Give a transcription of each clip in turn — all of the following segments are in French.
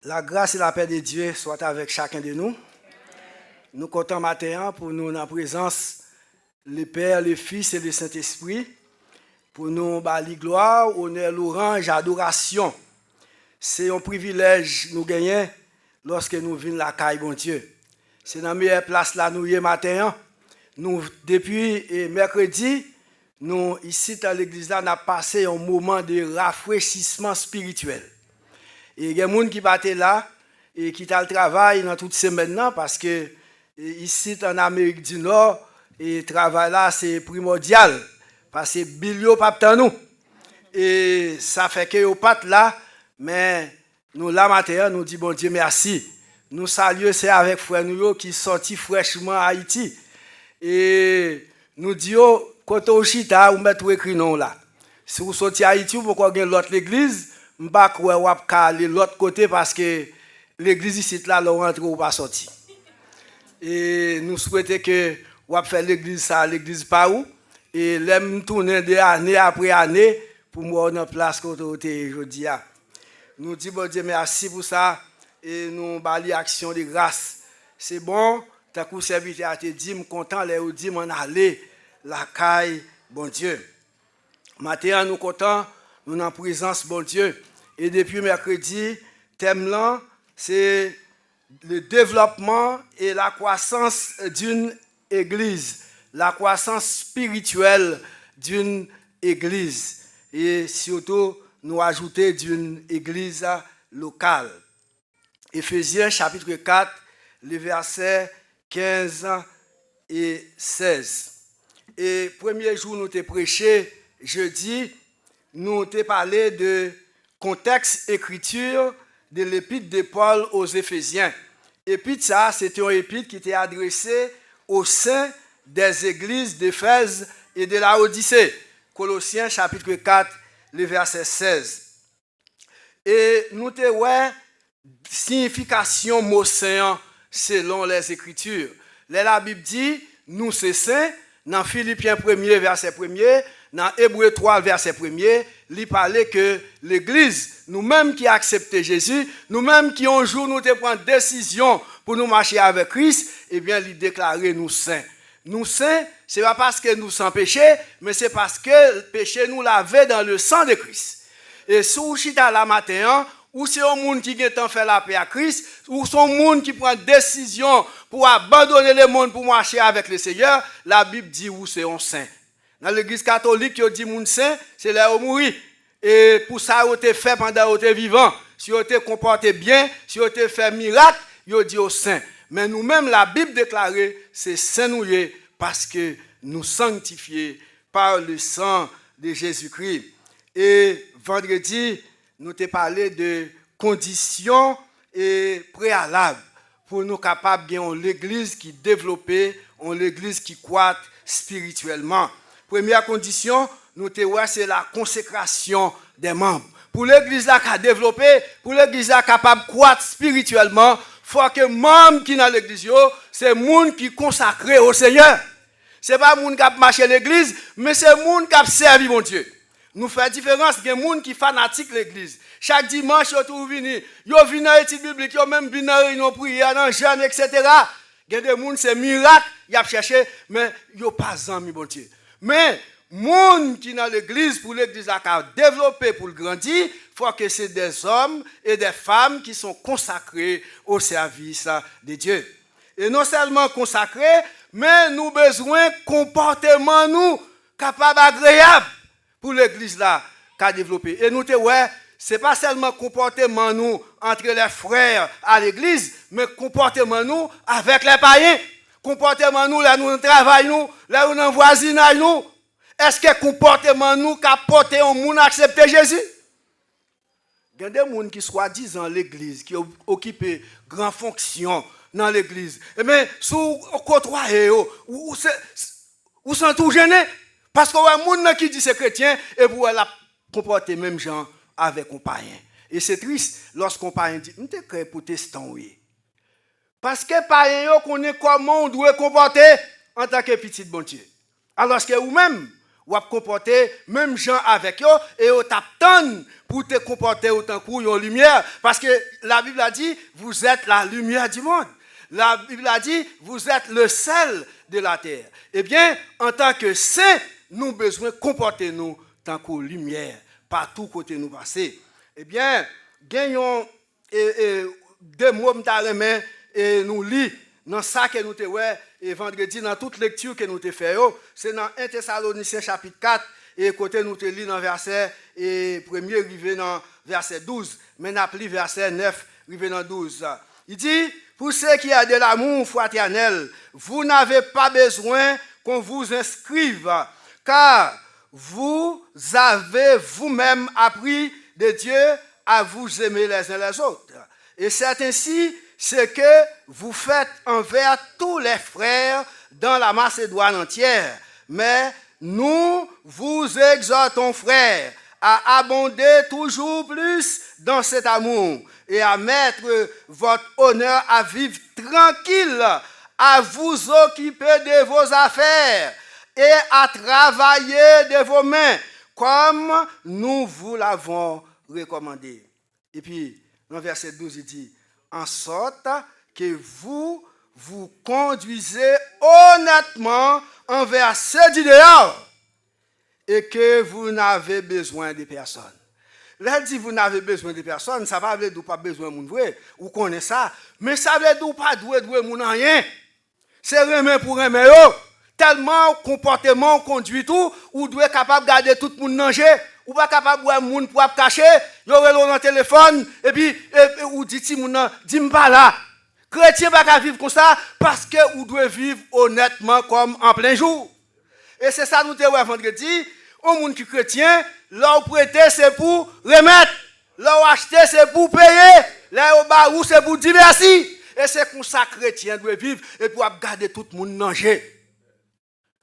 La grâce et la paix de Dieu soient avec chacun de nous. Nous comptons matin pour nous en présence le Père, le Fils et le Saint-Esprit, pour nous bali gloire, honneur, louange, adoration. C'est un privilège nous gagner lorsque nous venons la caille bon Dieu. C'est dans la meilleure place là nous y matin. Nous depuis mercredi, nous ici dans l'église là, on a passé un moment de rafraîchissement spirituel. Et il y a des gens qui partent là et qui ont le travail dans toute semaine parce que ici en Amérique du Nord, et le travail là c'est primordial parce que bilio pas de nous. Et ça fait que au pas là, mais nous là matin nous dit bon Dieu merci. Nous saluons c'est avec frère nous qui sorti fraîchement à Haïti. Et nous disons quand on chita ou mettre écrit non là. Si vous sortez à Haïti, vous pouvez gagner l'autre l'église. Je ne sais pas si vous aller de l'autre côté parce que l'église ici, là, vous rentrez ou pas sorti. Et nous souhaitons que vous fassiez l'église ça, l'église pas où. Et l'aime tourner d'année après année pour moi en place côté aujourd'hui. Nous disons bon Dieu merci pour ça et nous bali action de grâce. C'est bon, t'as coup serviteur a te dit, me content les ou dit m'en aller la caille bon Dieu. Maintenant nous content. Nous en présence, bon Dieu. Et depuis mercredi, thème là, c'est le développement et la croissance d'une église. La croissance spirituelle d'une église. Et surtout, nous ajouter d'une église locale. Éphésiens chapitre 4, les versets 15 et 16. Et premier jour, nous t'ai prêché jeudi. Nous t'ai parlé de contexte écriture de l'épître de Paul aux Éphésiens. Épître ça, c'était un épître qui était adressé au sein des églises d'Éphèse et de la Odyssée. Colossiens chapitre 4, le verset 16. Et nous t'ai signification mot saint selon les Écritures. La Bible dit, nous c'est saints, dans Philippiens 1er, verset 1er, dans Hébreux 3, verset 1er, il parlait que l'Église, nous-mêmes qui acceptons Jésus, nous-mêmes qui un jour nous prenons décision pour nous marcher avec Christ, eh bien, il déclarait nous saints. Nous saints, ce n'est pas parce que nous sommes péchés, mais c'est parce que le péché nous l'avait dans le sang de Christ. Et si vous êtes là matin, ou c'est un monde qui a fait la paix à Christ, ou c'est un monde qui prend décision pour abandonner le monde pour marcher avec le Seigneur, la Bible dit où c'est un saint. Dans l'église catholique, qui dit moun saint, c'est là où mourir. Et pour ça, vous avez fait pendant que vous êtes vivant. Si vous avez comporté bien, si vous avez fait miracle, vous dit au saint. Mais nous-mêmes, la Bible déclare, c'est saint nous parce que nous sanctifiés par le sang de Jésus-Christ. Et vendredi, nous t'ai parlé de conditions et préalables pour nous capables de l'église qui développée, l'église qui croît spirituellement. Première condition, nous t'ai c'est la consécration des membres. Pour l'église là qui a développé, pour l'église là capable de croître spirituellement, faut que membres qui dans l'église c'est monde qui consacré au Seigneur. C'est pas monde qui a marché l'église, mais c'est monde qui a servi mon Dieu. Nous faisons différence, il y a des gens qui fanatique l'église. Chaque dimanche, ils viennent dans l'étude biblique, ils même viennent dans réunion prière, dans le jeûne, etc. Il y a des gens, c'est miracle, ils ont cherché, mais ils n'ont pas amis, bon Dieu. Mais, les gens qui sont dans l'église, pour l'église à développer, pour le grandir, il faut que c'est des hommes et des femmes qui sont consacrés au service de Dieu. Et non seulement consacrés, mais nous avons besoin de comportement nous capables agréables pour l'église là qu'a développé. Et nous c'est pas seulement comportement nous entre les frères à l'église, mais comportement nous avec les païens. Comportement nous là nous travaillons, là nous dans voisinage nous. Est-ce que comportement nous qu'a porté un monde accepter Jésus? Il y a des gens qui soi-disant l'église qui occupent grande fonction dans l'église. Eh bien, sous côtoyer ou sont tout gêné parce que y a des gens qui disent c'est chrétien et pour la comporter même gens avec un païen. Et c'est triste lorsqu'un païen dit "On est protestant oui." Parce que païen yo connaît comment on doit comporter en tant que petit bon Dieu. Alors que vous-même ou comporter même gens avec eux et au t'attend pour te comporter autant que une lumière parce que la Bible a dit vous êtes la lumière du monde. La Bible a dit vous êtes le sel de la terre. Eh bien, en tant que saints, nous avons besoin de comporter nous tant que lumière partout côté nous passer. Eh bien, gagnons deux mots et nous lit dans ça que nous te ouais et vendredi dans toute lecture que nous te fait c'est dans 1 Thessaloniciens chapitre 4 et côté nous te lit dans verset et premier arrivé dans verset 12 mais n'a pris verset 9 arrivé dans 12. Il dit pour ceux qui ont de l'amour fraternel, vous n'avez pas besoin qu'on vous inscrive car vous avez vous-même appris de Dieu à vous aimer les uns les autres. Et c'est ainsi ce que vous faites envers tous les frères dans la Macédoine entière. Mais nous vous exhortons, frères, à abonder toujours plus dans cet amour et à mettre votre honneur à vivre tranquille, à vous occuper de vos affaires et à travailler de vos mains comme nous vous l'avons recommandé. Et puis, dans verset 12, il dit, en sorte que vous vous conduisez honnêtement envers ceux du dehors et que vous n'avez besoin de personne. Là, il dit vous n'avez besoin de personne, ça ne veut pas dire pas besoin de monde vrai, ou connaît ça, mais ça veut dire pas doué moun rien. C'est remet pour remet tellement comportement conduit tout, ou doit capable garder tout le monde danger, ou pas capable voir monde pour cacher, yo relo dans téléphone et puis ou dit ti moun dit m'pas là. Chrétien pas vivre comme ça parce que ou doit vivre honnêtement comme en plein jour. Et c'est ça nous te ouais vendredi, au monde qui chrétien, là où prêter c'est pour remettre, là où acheter c'est pour payer, là où ba ou c'est pour dire merci. Et c'est comme ça chrétien doit vivre et pour garder tout le monde danger.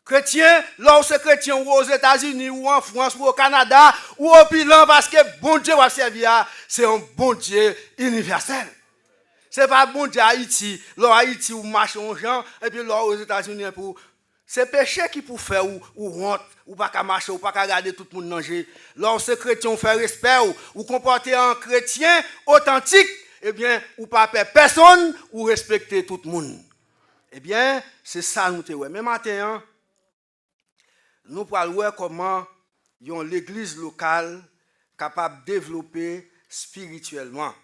Chrétien, là où c'est chrétien ou aux États-Unis ou en France ou au Canada ou au bilan parce que bon Dieu va servir, c'est un bon Dieu universel. C'est pas bon Dieu Haïti, là Haïti ou marche aux gens et puis là aux États-Unis pour c'est péché qui pour faire ou honte ou pas qu'à marcher ou pas qu'à garder tout le monde danger. Là où c'est chrétien fait respect ou comporter un chrétien authentique, eh bien ou pas perdre personne ou respecter tout le monde. Eh bien, c'est ça nous te ouais. Mais matin nous parlons voir comment l'église locale capable de développer spirituellement.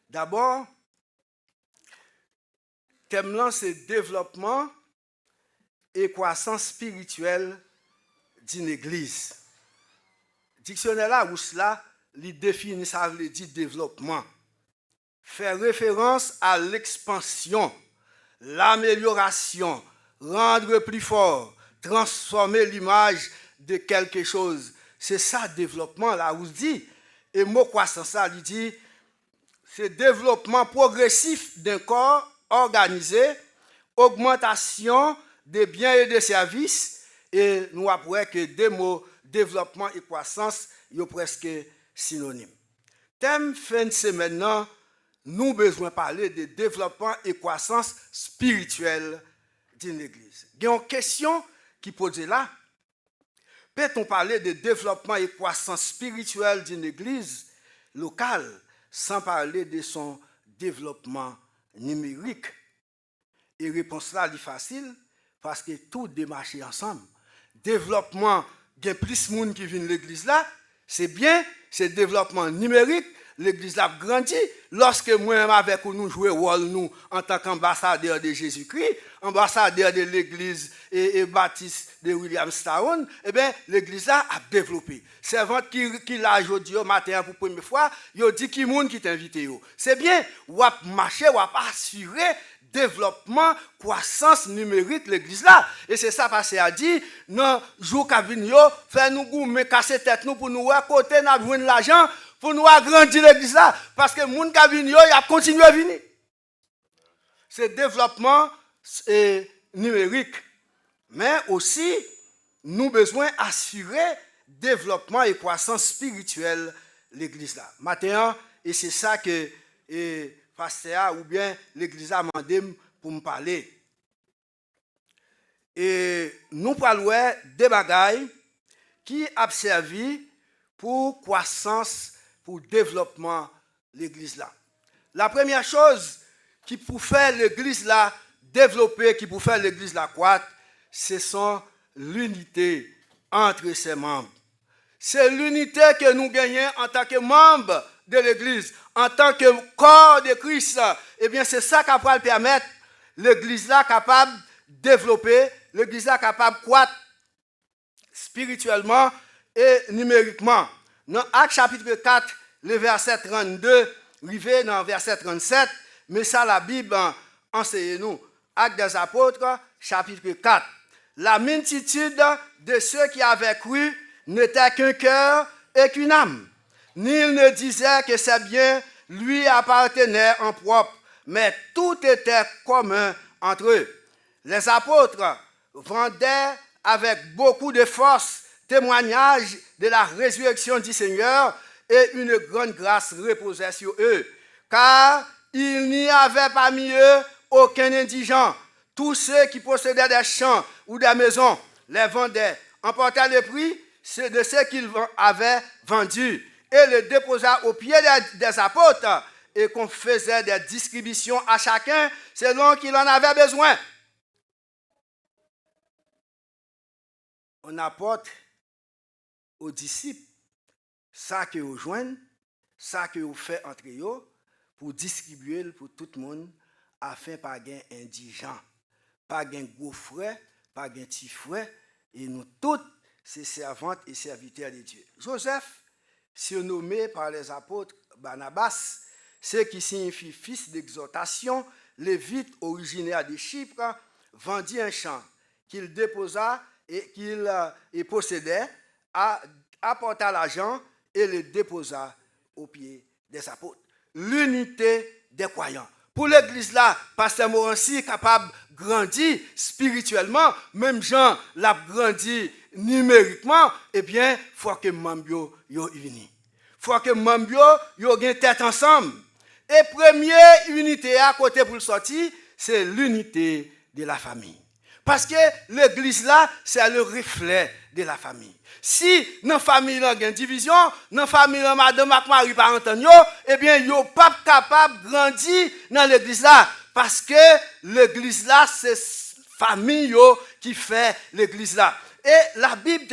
D'abord, thème là c'est développement et croissance spirituelle d'une église. Dictionnaire là où cela il définit ça veut dire développement. Faire référence à l'expansion, l'amélioration, rendre plus fort, transformer l'image de quelque chose. C'est ça, développement, là où je dis. Et mot croissance, ça, il dit, c'est développement progressif d'un corps organisé, augmentation des biens et des services. Et nous apprenons que deux mots, développement et croissance, sont presque synonymes. Thème fin de semaine, nous avons besoin de parler de développement et croissance spirituelle d'une église. Il y a une question qui pose là. Peut-on parler de développement et croissance spirituelle d'une église locale sans parler de son développement numérique? Et réponse là est facile parce que tout démarche ensemble. Développement, il y a plus de monde qui vient de l'église là, c'est bien, c'est développement numérique. L'église a grandi. Lorsque moi-même avec nous jouons rôle nous en tant qu'ambassadeur de Jésus-Christ, ambassadeur de l'église et baptiste de Williamstown, eh bien, l'église a développé. Servante qui l'a aujourd'hui au matin pour la première fois, il dit qui monde qui t'invite. C'est bien, ou à marcher, ou à assurer développement, croissance numérique l'église là. Et c'est ça parce a dit, non, jour qu'a venu, faire nous goumer, casser tête nous pour nous côté n'a besoin de l'argent pour nous agrandir l'église là parce que moun qui vient il a continué à venir. C'est développement numérique. Mais aussi nous besoin assurer développement et croissance spirituelle l'église là. Maintenant et c'est ça que pasteur ou bien l'église a demandé pour me parler. Et nous parlons des bagailles qui a servi pour croissance, pour développement de l'église là. La première chose qui pour faire l'église là développer, qui pour faire l'église là croître, ce sont l'unité entre ses membres. C'est l'unité que nous gagnons en tant que membres de l'église, en tant que corps de Christ. Eh bien, c'est ça qui va permettre l'église là capable de développer, l'église là capable de croître spirituellement et numériquement. Dans Actes chapitre 4, le verset 32, arrivé dans le verset 37, mais ça la Bible enseigne-nous. Actes des apôtres, chapitre 4. La multitude de ceux qui avaient cru n'était qu'un cœur et qu'une âme. Nul ne disait que ses biens lui appartenaient en propre, mais tout était commun entre eux. Les apôtres rendaient avec beaucoup de force témoignage de la résurrection du Seigneur et une grande grâce reposait sur eux. Car il n'y avait parmi eux aucun indigent. Tous ceux qui possédaient des champs ou des maisons les vendaient, emportaient le prix de ceux qu'ils avaient vendus et le déposaient aux pieds des apôtres et qu'on faisait des distributions à chacun selon qu'il en avait besoin. On apporte aux disciples ça que vous joignez, ça que vous faites entre eux pour distribuer pour tout le monde afin pas gain indigent, pas gain gros frère, pas gain petit frère et nous toutes ces servantes et serviteurs de Dieu. Joseph, surnommé par les apôtres Barnabas, ce qui signifie fils d'exhortation, lévite originaire de Chypre, vendit un champ qu'il déposa et qu'il possédait, apporta l'argent et le déposa aux pieds des apôtres. L'unité des croyants. Pour l'église là, Pasteur Morancy est capable de grandir spirituellement, même Jean l'a grandi numériquement, eh bien, il faut que membres soient unis. Il faut que membres soient tête ensemble. Et première unité à côté pour le sortir, c'est l'unité de la famille. Parce que l'église là, c'est le reflet de la famille. Si dans la famille, il y a une division, dans la famille, madame et Marie par entendre, eh bien, ils ne sont pas capables de grandir dans l'église là. Parce que l'église là, c'est la famille qui fait l'église là. Et la Bible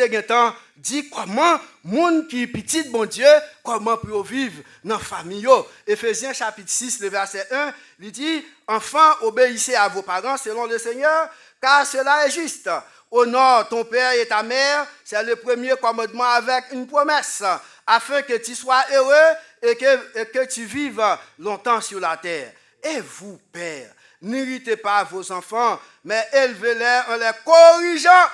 dit comment monde qui est petit bon Dieu, comment peut vivre dans la famille. Éphésiens chapitre 6, le verset 1, il dit, enfants, obéissez à vos parents selon le Seigneur, car cela est juste. Honore ton père et ta mère, c'est le premier commandement avec une promesse, afin que tu sois heureux et que tu vives longtemps sur la terre. Et vous, pères, n'irritez pas vos enfants, mais élevez-les en les corrigeant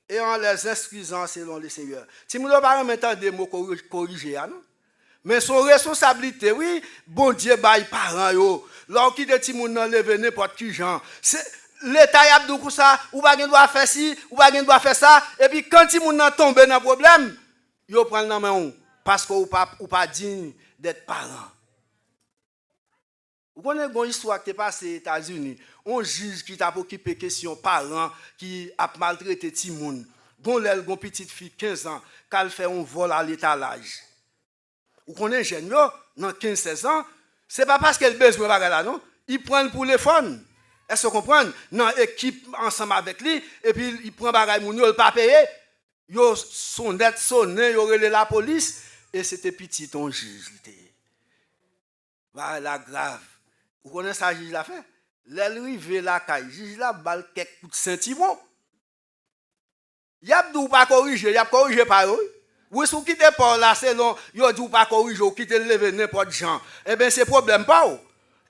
et en les instruisant selon le Seigneur. Si vous ne parlez pas des mots corriger, non? Mais son responsabilité, oui, bon Dieu, bail parents, yo. Là, qui de ti moun nan leve n'importe qui genre. L'État y a dit comme ça, ou pas doit faire ci, ou pas doit faire ça, et puis quand ti moun nan tombe dans problème, yo prend dans main parce que ou pas digne d'être parent. Vous connaissez une histoire qui est passée aux États-Unis, un juge qui t'a occupé question parents qui a maltraité ti moun. Gon petite fille 15 ans, qu'elle fait un vol à l'étalage. Vous connaissez jeune yo, dans 15-16 ans, c'est pas parce qu'elle besoin de là non, il prend pour les fun. Est-ce que vous comprenez? Non, équipe ensemble avec lui, et puis il prend bagay moun yo, il pas payé. Yo son net sonné, yo relé la police, et c'était petit ton juge. Voilà grave. Vous connaissez ça, juge l'a fait? L'arrivée la caille, juge la balle quelques coups de sentiment. Y a dou pas corriger, y a corriger par eux. Ou si vous quittez par là, c'est long, yo dou pas corriger, ou quittez lever n'importe gens. Eh bien, c'est problème pas ou.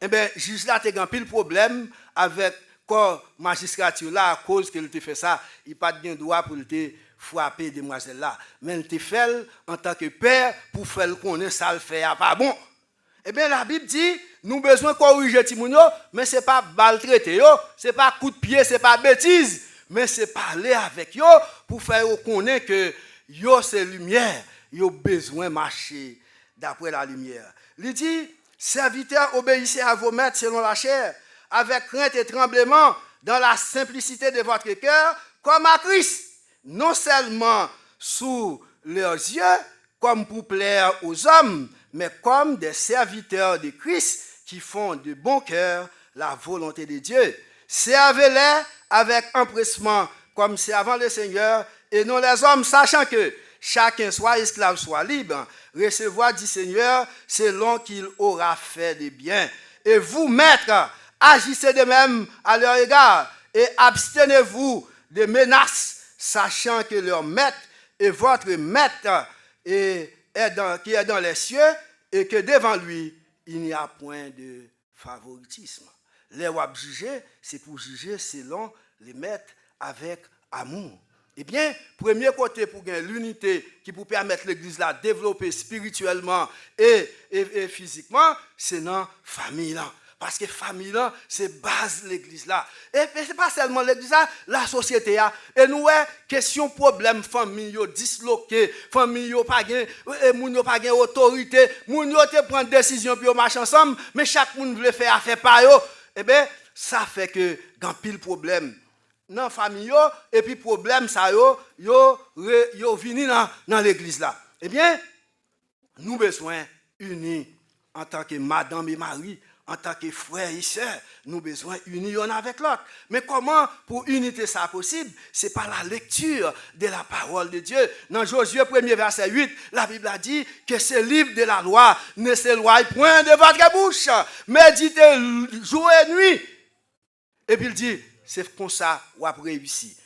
Eh bien, juge là, t'es grand pile problème avec corps magistrature là, à cause qu'il te fait ça, il pas de droit pour te frapper demoiselle là. Mais il te fait en tant que père pour faire connaître ça le fait pas bon. Eh bien, la Bible dit, nous besoin de corriger Timounio, mais ce n'est pas maltraiter, ce n'est pas coup de pied, ce n'est pas bêtise, mais c'est parler avec eux pour faire connaître que yo c'est lumière, yo besoin de marcher d'après la lumière. Il dit, serviteurs, obéissez à vos maîtres selon la chair, avec crainte et tremblement, dans la simplicité de votre cœur, comme à Christ, non seulement sous leurs yeux, comme pour plaire aux hommes, mais comme des serviteurs de Christ qui font de bon cœur la volonté de Dieu. Servez-les avec empressement, comme servant le Seigneur, et non les hommes, sachant que chacun soit esclave, soit libre, recevoir du Seigneur selon qu'il aura fait de bien. Et vous, maîtres, agissez de même à leur égard, et abstenez-vous de menaces, sachant que leur maître est votre maître qui est dans les cieux, et que devant lui, il n'y a point de favoritisme. Les wap juger, c'est pour juger selon les maîtres avec amour. Eh bien, premier côté pour gagner l'unité qui peut permettre l'église de développer spirituellement et physiquement, c'est dans la famille là. Parce que la famille là, c'est base de l'église là. Et ce n'est pas seulement l'église là, la société là. Et nous, question problème famille disloqué, famille pas gain, moun pas gain autorité, moun te prendre décision puis marche ensemble, mais chaque monde veut faire affaire par yo. Eh bien, ça fait que grand pile problème dans la famille et puis problème ça yo vini dans l'église là. Eh bien, nous besoin unis en tant que madame et mari, en tant que frères et sœurs, nous besoin unis l'un avec l'autre. Mais comment pour unité ça possible? C'est par la lecture de la parole de Dieu. Dans Josué 1er verset 8, la Bible a dit que ce livre de la loi ne s'éloigne point de votre bouche. Méditez jour et nuit. Et puis il dit, c'est comme ça qu'on a réussi.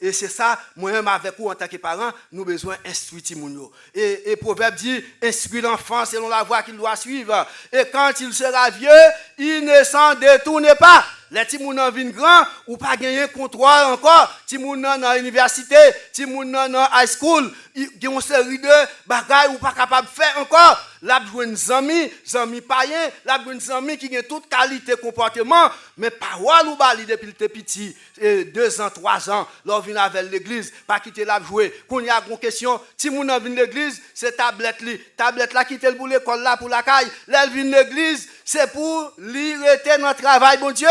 Et c'est ça, moi-même avec vous en tant que parents, nous avons besoin d'instruire Timounio. Et Proverbe dit, instruire l'enfant selon la voie qu'il doit suivre. Et quand il sera vieux, il ne s'en détourne pas. Les Timounans viennent grands, ou pas gagner contrôle encore. Timounans dans l'université, Timounans dans high school, il y a une série de bagailles ou pas capable de faire encore. Là, vous avez des amis païens, là, vous avez des amis qui ont toute qualité comportement, mais parole ou bali depuis le petit, 2 ans, 3 ans, là, vient avec l'église, pas quitter la jouer. Quand il y a une question, Timounans vient l'église, c'est tablette là, quitter le bout l'école là pour la caille, là, elle vient l'église, c'est pour l'irriter notre travail, bon Dieu.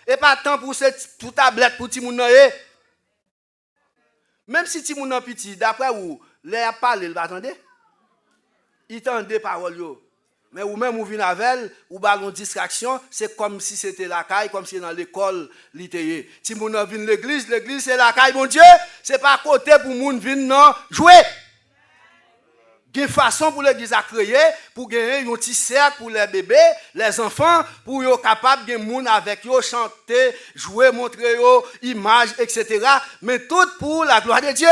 Et pas tant pour cette tablette pour Timounans. Même si Timounans petit, d'après vous, les parlé, il va attendre. Il tend des paroles. Mais ou même ou vient avec elle, ou ballon distraction, c'est comme si c'était la caille, comme si dans l'école littéraire. Timounans vient l'église c'est la caille, mon Dieu. C'est pas à côté pour moun vient non jouer. Il y a une façon pour l'église à créer, pour gagner un petit cercle pour les bébés, les enfants, pour être capable de moun avec eux, chanter, jouer, montrer eux, images, etc. Mais tout pour la gloire de Dieu.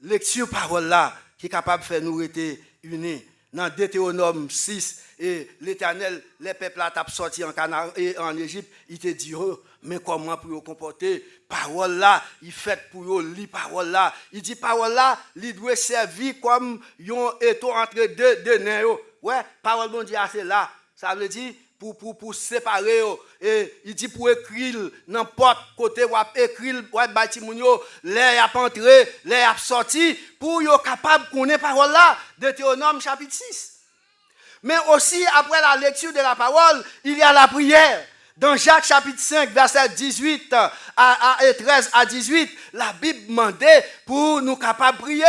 Lecture parole là, qui est capable de faire nous rester unis. Dans Deutéronome 6, et l'Éternel, les peuples là, t'ont sorti en Égypte, il te dit, oh, mais comment pour vous comporter? Parole là, il fait pour vous lire parole là. Il dit parole là, il doit servir comme un étau entre deux nains. Ouais, parole bon Dieu, c'est là. Ça veut dire pour séparer. Et il dit pour écrire n'importe côté, ou écrire, ou bâtir moun yo, les a entré, les a sorti, pour être capable de connaître parole là. Deutéronome chapitre 6. Mais aussi, après la lecture de la parole, il y a la prière. Dans Jacques chapitre 5, verset 18 et 13 à 18, la Bible demandait pour nous capables de prier.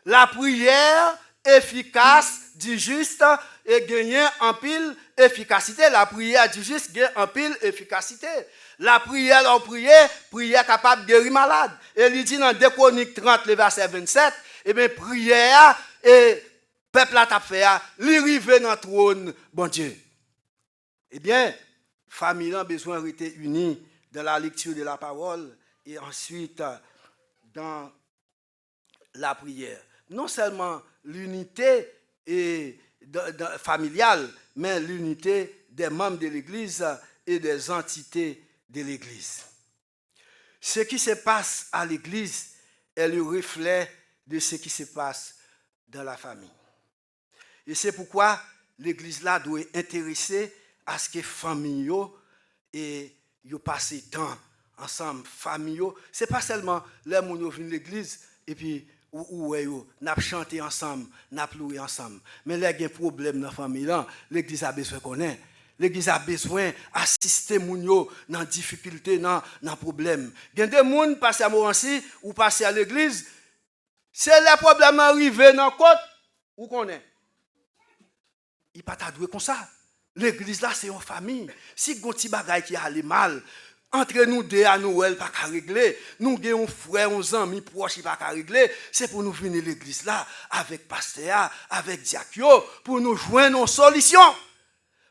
La prière efficace du juste et gagner en pile efficacité. La prière du juste gagne en pile efficacité. La prière, prière capable de guérir malade. Et il dit dans 2 Chroniques 30, le verset 27, eh bien, prière et peuple a fait, l'arrivée dans le trône, bon Dieu. Eh bien, famille a besoin d'être unie dans la lecture de la parole et ensuite dans la prière. Non seulement l'unité familiale, mais l'unité des membres de l'Église et des entités de l'Église. Ce qui se passe à l'Église est le reflet de ce qui se passe dans la famille. Et c'est pourquoi l'Église là doit intéresser à ce que famille et yo passer temps ensemble famille c'est pas seulement les gens qui viennent l'église et puis n'a chanté ensemble n'a loué ensemble mais les gens problème dans famille là l'église a besoin connaître L'église a besoin d'assister les gens dans difficulté, dans problème. Il y a des gens qui passent à Morancy ou passent à l'église. C'est le problème arrivé dans le côte, où qu'on est. Il ne pas t'adouer comme ça. L'église là, c'est une famille. Si il y a un petit bagage qui allait mal, entre nous deux à Noël, pas qu'à régler. Nous avons un frère, un ami proche qui pas qu'à régler. C'est pour nous venir à l'église là, avec pasteur, avec diacre, pour nous joindre une solution.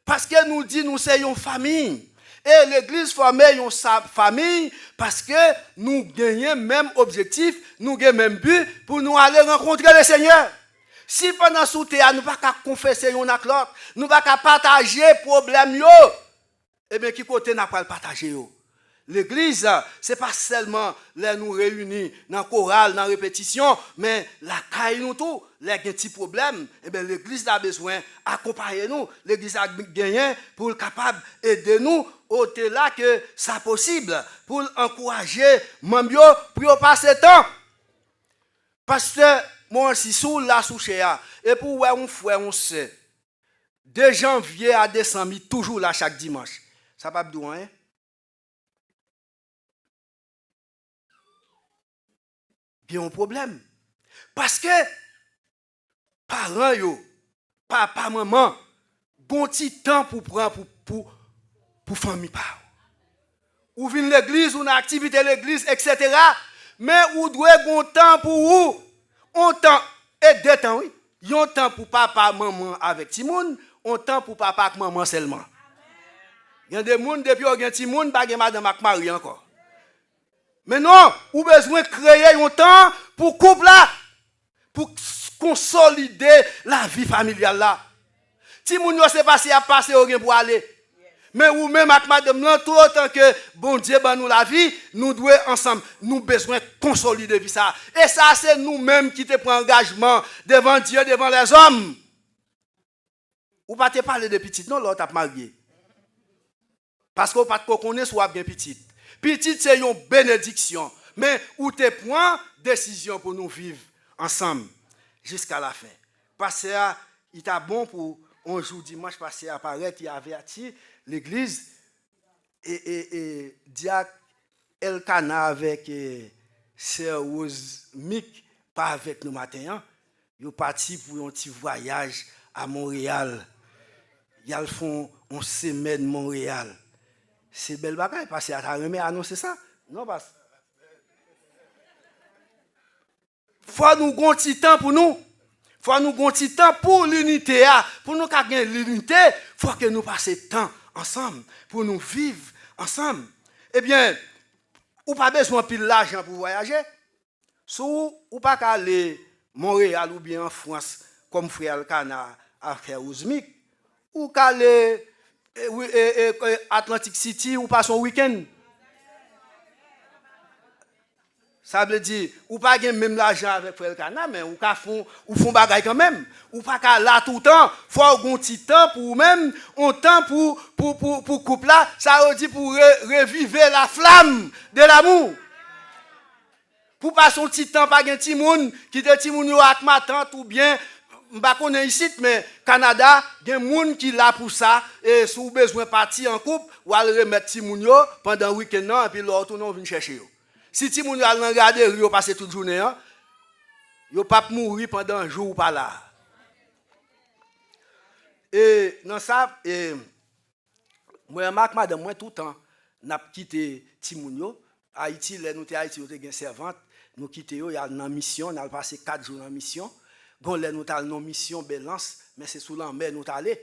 Parce que nous dit nous sommes une famille. Et l'église forme une famille parce que nous gagnons le même objectif, nous gagnons le même but pour nous aller rencontrer le Seigneur. Si pendant ce temps, nous ne pouvons pas confesser l'un avec l'autre, nous ne pouvons pas partager les problèmes, eh bien, qui côté n'a pas le partager? L'église, ce n'est pas seulement les nous réunir dans le choral, dans la répétition, mais la caille nous tout. Les petits problèmes, eh bien, l'église a besoin d'accompagner nous. L'église a gagné pour être capable d'aider nous au-delà que ça possible, pour encourager membres pour passer le temps. Parce que moi, si sous la souche, et pour un frère, on sait, de janvier à décembre, toujours là chaque dimanche. Ça va pas dire, hein? Il y a un problème. Parce que, parents, papa, maman, bon petit temps pour prendre pour famille. Ou vient l'église, ou une activité l'église, etc. Mais ou doit bon temps pour vous. Un temps et deux temps, oui. Il y a un temps pour papa, maman avec Timoun, un temps pour papa et maman seulement. Il y a des gens depuis qu'il y a Timoun, pas de madame avec Marie encore. Mais non, vous avez besoin de créer un temps pour couple là, pour consolider la vie familiale là. Si vous ne savez pas si à passer au pour aller. Mais vous même avec madame là, tout autant que bon Dieu ben nous la vie, nous devons ensemble, nous besoin de consolider vie ça. Et ça c'est nous-mêmes qui te prenons engagement devant Dieu, devant les hommes. Ou pas te parler de petite non, l'autre a marié. Parce qu'on pas connaît soit bien petite. Petite, c'est une bénédiction. Mais où tu prends décision pour nous vivre ensemble jusqu'à la fin. Pasteur, il est bon pour un jour dimanche, pasteur apparaît, il a averti l'église et diacre Elkana avec Sœur Rose Mick, pas avec nous matin. Ils sont partis pour un petit voyage à Montréal. Ils font une semaine Montréal. C'est belle bagaille parce que tu as remis à annoncer ça. Non, parce qu'il faut nous un petit temps pour nous. Il faut nous un petit temps pour l'unité. Pour nous gagner l'unité, il faut que nous passions temps ensemble. Pour nous vivre ensemble. Eh bien, ou pas besoin de l'argent pour voyager. Ou pas aller Montréal ou bien en France, comme frère Cana à faire Ouzmik. Ou aller Atlantic City ou pas son week-end. Ça veut dire, ou pas gagner même l'argent avec Frère Cana, mais ou font bagaille quand même. Ou pas qu'à là tout le temps, faut un petit temps pour même, un temps pour couple là, ça veut dire pour revivre la flamme de l'amour. Pour pas son petit temps, pas gagner petit monde, qui te petit monde avec ma tante ou bien, m'pa connais ici, mais Canada, il y a des gens qui là pour ça, et si vous avez besoin de partir en couple, ou aller remettre petit monde pendant le week-end, et puis l'autre, on vient chercher. Si ti moun al nan garder, yo passe toute journée, yo pas mourir pendant un jour pas là. Et dans ça, moi Marc madame moi tout le temps n'a quitté ti moun yo, Haïti, là nous te Haïti, yo te gen servante, nous quitté yo, y a dans mission, on a passé 4 jours en mission. Gon là nous ta non mission Belance, mais c'est sous la mer nous t'aller.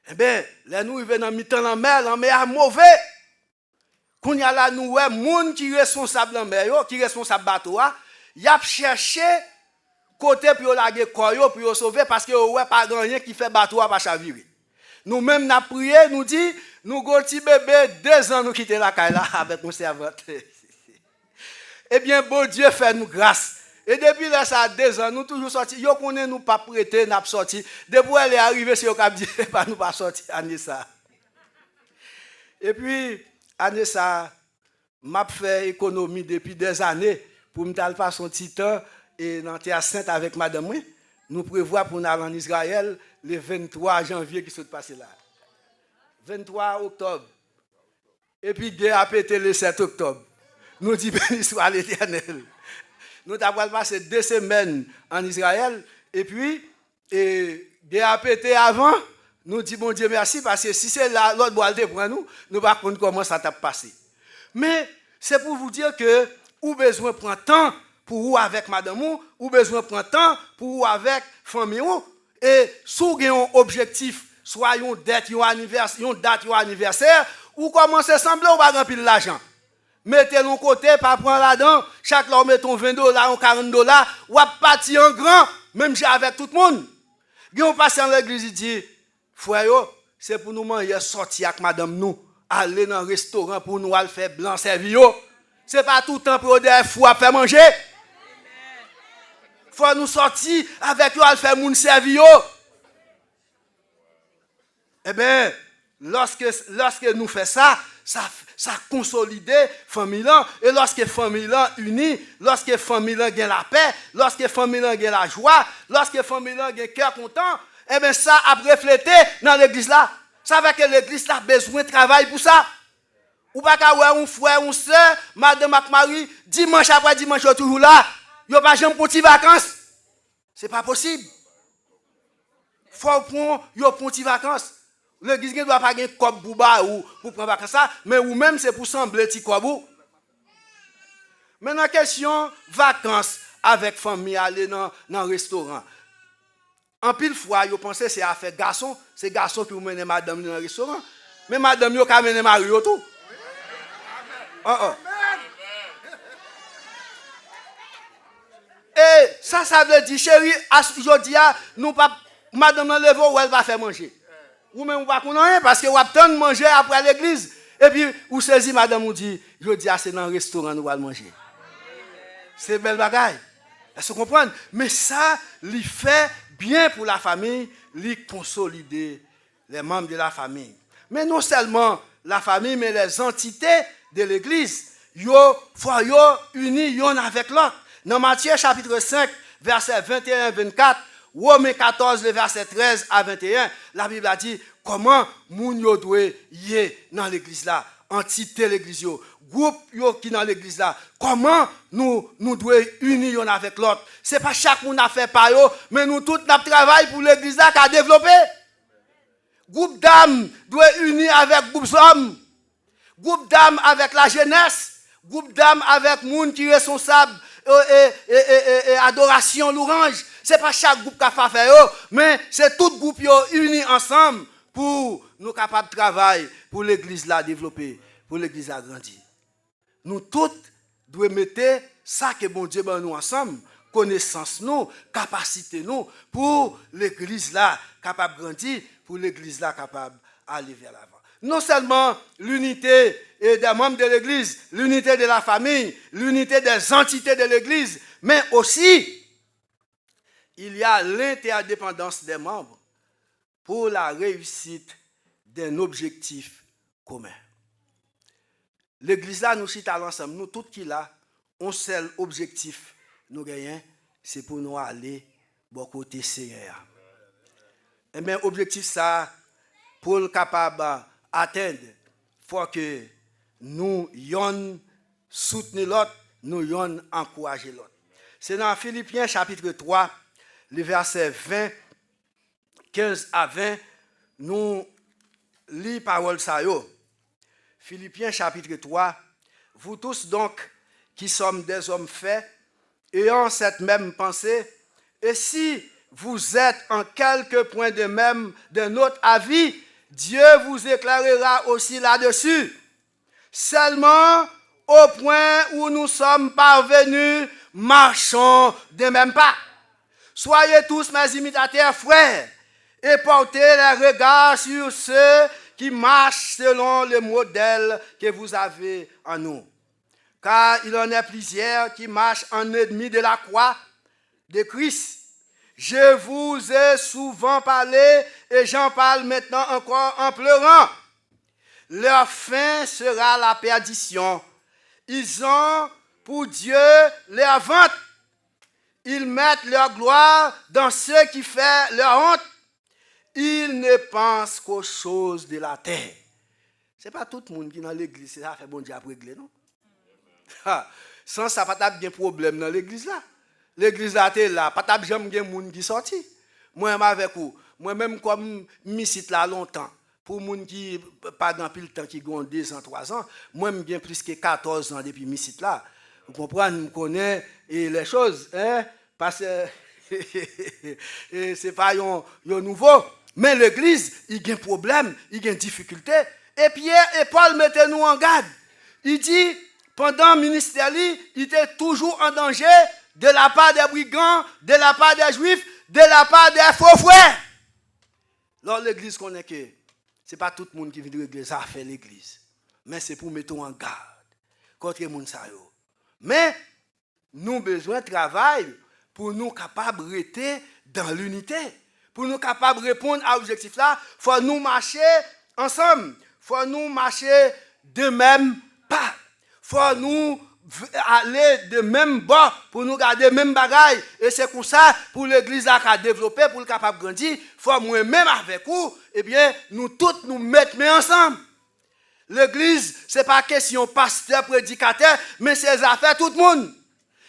Eh ben, là nous arrivé dans mi-temps la mer a mauvais. Quand y a là nous ouais monde qui responsable en mer yo, qui responsable bateau y a cherché côté pour laguer corps yo pour sauver parce que ouais pas grand rien qui fait bateau pas chavirer. Nous même n'a prié, nous dit nous gon petit bébé 2 ans nous quitter la caille là avec mon servante. Eh bien bon Dieu fait nous grâce. Et depuis là ça 2 ans nous toujours sorti, yo connaît nous pas prêter n'a sorti. Depuis elle est arrivée c'est au cap dit pas nous pas sorti année ça. Et puis année ça m'a fait économie depuis des années pour me passer son petit temps et dans Terre Sainte avec madame nous prévoit pour aller en Israël le 23 janvier qui s'est passé là. 23 octobre. Et puis, guerre a pété le 7 octobre. Nous disons béni soit l'Éternel. Nous avons passé 2 semaines en Israël. Et puis, guerre a pété avant. Nous disons bon Dieu merci parce que si c'est là, l'autre boîte pour nous, nous ne savons pas comment ça t'a passé. Mais c'est pour vous dire que vous avez besoin de prendre temps pour vous avec madame ou besoin de prendre temps pour vous avec famille et si vous avez un objectif, soit une date, un anniversaire, ou commencez sembler ou pas remplir l'argent. Mettez-le de côté, pas prendre là-dedans, chaque jour mettons $20, ou $40, ou partir en grand, même avec tout le monde. On passe dans l'église et dit, frère, c'est pour nous manger, sortir avec madame nous, aller dans un restaurant pour nous aller faire blanc servir. Ce n'est pas tout le temps pour des fous à faire manger. Il faut nous sortir avec eux à faire moun servir. Eh bien, lorsque nous faisons ça consolide la famille. Et lorsque la famille est unie, lorsque la famille a la paix, lorsque la famille a la joie, lorsque la famille a le cœur content, eh bien, ça a reflété dans l'église là. Ça veut que l'église a besoin de travail pour ça. Ou pas qu'à avoir un frère, une soeur, madame et Marie, dimanche après dimanche, toujours là. Ils n'ont pas jamais pour des vacances. Ce n'est pas possible. Il faut prendre des vacances. L'église ne doit pas avoir un cop bouba ou pour prendre vacances, mais ou même c'est pour sembler petit cobou. Maintenant, question vacances avec famille, aller dans un restaurant. En pile fois, vous pensez que c'est affaire garçon, c'est garçon qui vous mène madame dans un restaurant. Mais madame, vous pouvez mener Mario tout. Et ça veut dire, chérie, aujourd'hui, nous pas madame dans le où elle va faire manger. Ou même vous pas connaître parce que vous attendez manger après l'église. Et puis, vous saisissez madame, vous dit, aujourd'hui, c'est dans le restaurant nous allons manger. C'est belle bagaille. Est-ce que vous comprenez? Mais ça, il fait bien pour la famille, il consolide les membres de la famille. Mais non seulement la famille, mais les entités de l'église, ils faut unis l'un avec l'autre. Dans Matthieu chapitre 5, verset 21-24, Romains 14, le verset 13 à 21, la Bible a dit comment moun yo doit y dans l'église là, entité l'église yo, groupe yo qui dans l'église là, comment nous devons unir l'un avec l'autre. C'est pas chaque monde a fait par yo, mais nous tous notre travail pour l'église là qu'a développé. Groupe d'âmes doit unir avec groupe d'hommes. Groupe d'âmes avec la jeunesse, groupe d'âmes avec monde qui est responsable et adoration l'orange. C'est pas chaque groupe qui a fait faire, mais c'est tout groupe unis ensemble pour nous capables de travailler pour l'église là développer, pour l'église là grandir. Nous tous devons mettre ça que bon Dieu ben nous ensemble, connaissance nous, capacité nous pour l'église là capable de grandir, pour l'église là capable d'aller vers l'avant. Non seulement l'unité des membres de l'église, l'unité de la famille, l'unité des entités de l'église, mais aussi il y a l'interdépendance des membres pour la réussite d'un objectif commun. L'église là, nous chita ensemble, nous tous qui là, un seul objectif nous gagnons, c'est pour nous aller bon côté Seigneur. Et bien, objectif ça, pour le capable atteindre, il faut que nous yon soutenir l'autre, nous yon encourager l'autre. C'est dans Philippiens chapitre 3, le verset 20, 15 à 20, nous lisons parole ça yo. Philippiens chapitre 3, vous tous donc qui sommes des hommes faits, ayant cette même pensée, et si vous êtes en quelque point de notre avis, Dieu vous éclairera aussi là-dessus. Seulement, au point où nous sommes parvenus, marchons de même pas. Soyez tous mes imitateurs, frères, et portez les regards sur ceux qui marchent selon le modèle que vous avez en nous. Car il en est plusieurs qui marchent en ennemis de la croix de Christ. Je vous ai souvent parlé et j'en parle maintenant encore en pleurant. Leur fin sera la perdition. Ils ont pour Dieu leur vente. Ils mettent leur gloire dans ce qui fait leur honte. il ne pense qu'aux choses de la terre. Ce n'est pas tout le monde qui est dans l'église, c'est ça fait bon Dieu à régler, non? Sans ça, pas de problème dans l'église là. L'église là, t'es là, pas de jamais de monde qui sorti. Moi-même avec vous, moi-même comme je là longtemps, pour les gens qui pas grand pile temps, qui ont 2 ans, 3 ans, moi-même j'ai plus que 14 ans depuis que je suis là. Vous comprenez, je connais les choses, hein? Parce que c'est pas un nouveau. Mais l'église, il y a un problème, il y a une difficulté. Et Pierre et Paul mettaient nous en garde. Il dit, pendant le ministère, il était toujours en danger de la part des brigands, de la part des juifs, de la part des faux frères. Alors l'église connaît que ce n'est pas tout le monde qui vient de l'église à faire l'église. Mais c'est pour mettre en garde contre les gens. Mais nous avons besoin de travail pour nous capables de rester dans l'unité. Pour nous capables de répondre à l'objectif là, il faut nous marcher ensemble. Il faut nous marcher de même pas. Il faut nous aller de même bord pour nous garder même bagaille. Et c'est comme ça pour l'église à développer, pour le capable de grandir. Il faut moi-même avec vous, eh bien, nous tous nous mettre ensemble. L'église, ce n'est pas question pasteur, prédicateur, mais c'est affaires tout le monde.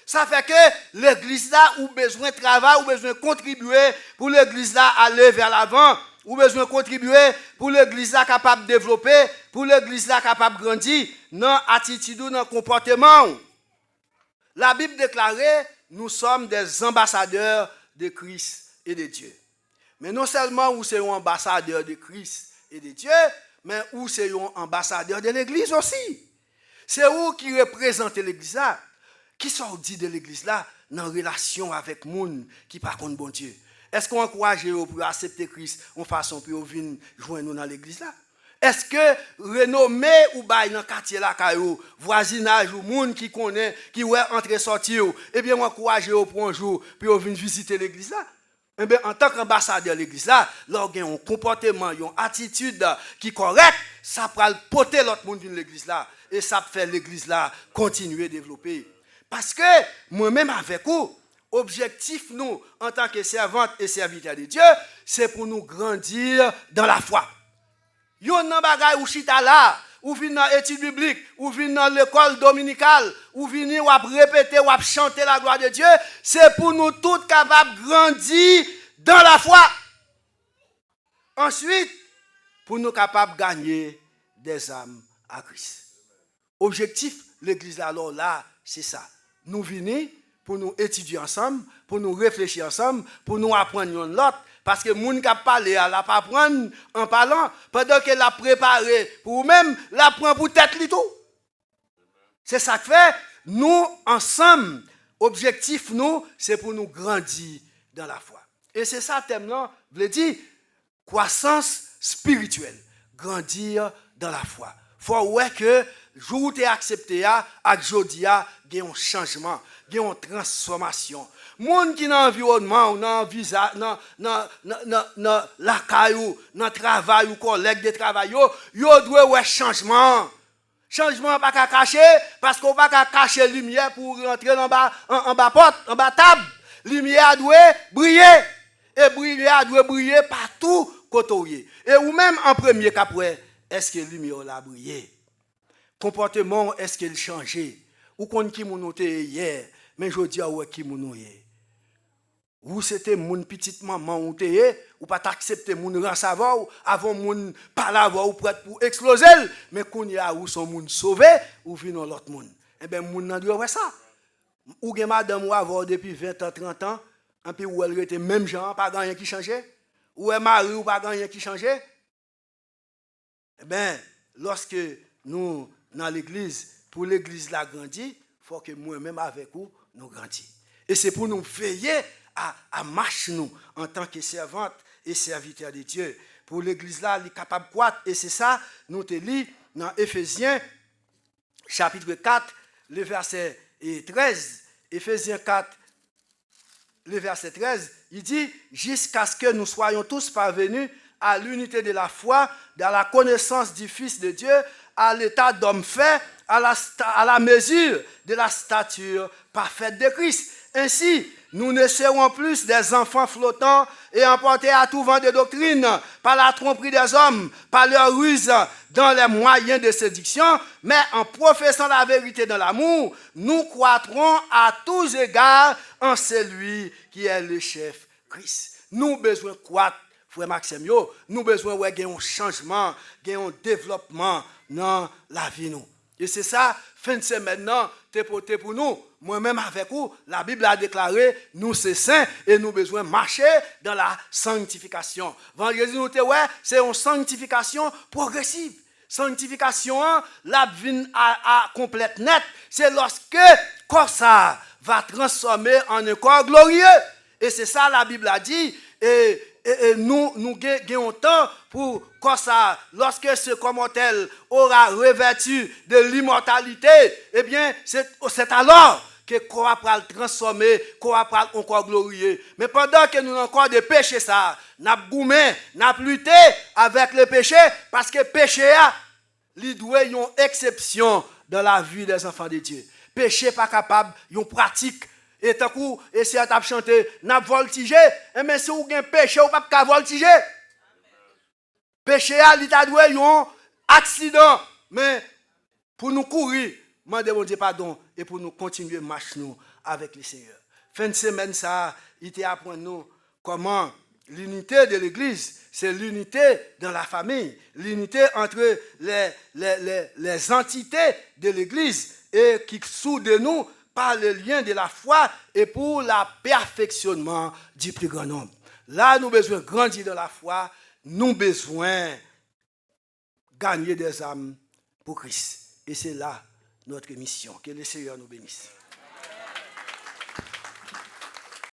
Ça fait que l'église là, ou besoin de travail, ou besoin de contribuer pour l'église là aller vers l'avant, ou besoin de contribuer pour l'église là capable de développer, pour l'église là capable de grandir, dans l'attitude, dans le comportement. La Bible déclare, nous sommes des ambassadeurs de Christ et de Dieu. Mais non seulement nous sommes ambassadeurs de Christ et de Dieu, mais nous sommes ambassadeurs de l'église aussi. C'est vous qui représentez l'église là. Qui sont dit de l'église là, dans relation avec les gens qui par contre bon Dieu? Est-ce qu'on encourage pour accepter Christ en façon pour venir joindre nous dans l'église là? Est-ce que renommé ou bail dans quartier là caillou, voisinage ou monde qui connaît, qui ouais entrer sortir, eh bien on encourage pour un jour pour venir visiter l'église là? Eh bien en tant qu'ambassadeur de l'église là, lorsqu'il y a un comportement, une attitude qui est correcte, ça peut porter l'autre monde dans l'église là et ça fait l'église là continuer à développer. Parce que moi-même avec vous, objectif nous, en tant que servante et serviteur de Dieu, c'est pour nous grandir dans la foi. Yon nan bagay ou chita là, ou vin dans l'étude biblique, ou vin dans l'école dominicale, ou vin ou répéter ou chanter la gloire de Dieu, c'est pour nous tous capables de grandir dans la foi. Ensuite, pour nous capables de gagner des âmes à Christ. Objectif, l'église alors là, c'est ça. Nous venons pour nous étudier ensemble, pour nous réfléchir ensemble, pour nous apprendre l'autre. Parce que les gens qui parlent, elle n'a pas apprendre en parlant, pendant qu'elle a préparé pour vous-même, elle apprend pour tête li tout. C'est ça que fait, nous, ensemble, objectif, nous, c'est pour nous grandir dans la foi. Et c'est ça, thème-là, je veux dire, croissance spirituelle, grandir dans la foi. Il faut ouais que jour où tu es accepté, avec jodi, il y a un changement, il y a une transformation. Moun qui dans l'environnement, dans le visa, dans la caillou, dans le travail ou collègue de travail, yo doit ouais changement. Changement pas qu'à cacher parce qu'on pas qu'à cacher lumière pour rentrer en bas porte, en bas table. Lumière doit briller et lumière doit briller partout côté. Et ou même en premier qu'après, est-ce que lumière l'a brillé? Comportement, est-ce qu'il changé? Ou qu'on qui moun était hier, mais je dis à ouais qui moun hier. Ou c'était mon petite maman ou t'es ou pas t'accepter mon recevoir avant mon pas l'avoir ou prêt pour exploser, mais qu'on y a ou son moun sauvé ou vino l'autre monde. Eh ben moun nan doit ouais ça. Ou gen madame ou avoir depuis 20 ans 30 ans, en puis ou elle était même gens, pas rien qui changeait. Ou est mari ou pas rien qui changeait. Eh ben lorsque nous dans l'église, pour l'église la grandir, faut que moi-même avec vous nous grandissions. Et c'est pour nous veiller à marcher nous en tant que servante et serviteur de Dieu. Pour l'église là, elle est capable de croître. Et c'est ça, nous te lisons dans Éphésiens, chapitre 4, le verset 13. Éphésiens 4, le verset 13, il dit, jusqu'à ce que nous soyons tous parvenus à l'unité de la foi, dans la connaissance du Fils de Dieu, à l'état d'homme fait, à la mesure de la stature parfaite de Christ. Ainsi, nous ne serons plus des enfants flottants et emportés à tout vent de doctrine par la tromperie des hommes, par leur ruse dans les moyens de séduction, mais en professant la vérité dans l'amour, nous croîtrons à tous égards en celui qui est le chef Christ. Nous avons besoin de croître, frère Maxime, nous avons besoin d'un changement, d'un développement dans la vie. Et c'est ça, fin de semaine, t'es porté pour nous. Moi-même avec vous, la Bible a déclaré, nous c'est saints et nous besoin de marcher dans la sanctification. Vendredi, nous c'est une sanctification progressive. Sanctification, la vie à complète net, c'est lorsque corps ça va transformer en un corps glorieux. Et c'est ça la Bible a dit. Et nous gagnons temps pour que ça, lorsque ce commentaire aura revêtu de l'immortalité, eh bien, c'est alors que qu'on va le transformer, qu'on va un corps glorieux. Mais pendant que nous avons encore des péchés, ça, nous avons goumé, nous avons lutté avec le péché, parce que le péché a, il doit y avoir une exception dans la vie des enfants de Dieu. Péché pas capable, une pratique. Et tant coup, et si on tape chanter, n'a voltigé, mais si vous avez un péché, vous n'avez pas voltiger. Péché a l'état un accident, mais pour nous courir, demandez mon Dieu pardon et pour nous continuer marcher nous avec le Seigneur. Fin de semaine ça, il t'a appris nous comment l'unité de l'Église, c'est l'unité dans la famille, l'unité entre les entités de l'Église et qui soudent nous par le lien de la foi et pour le perfectionnement du plus grand nombre. Là, nous avons besoin de grandir dans la foi, nous avons besoin de gagner des âmes pour Christ. Et c'est là notre mission. Que le Seigneur nous bénisse.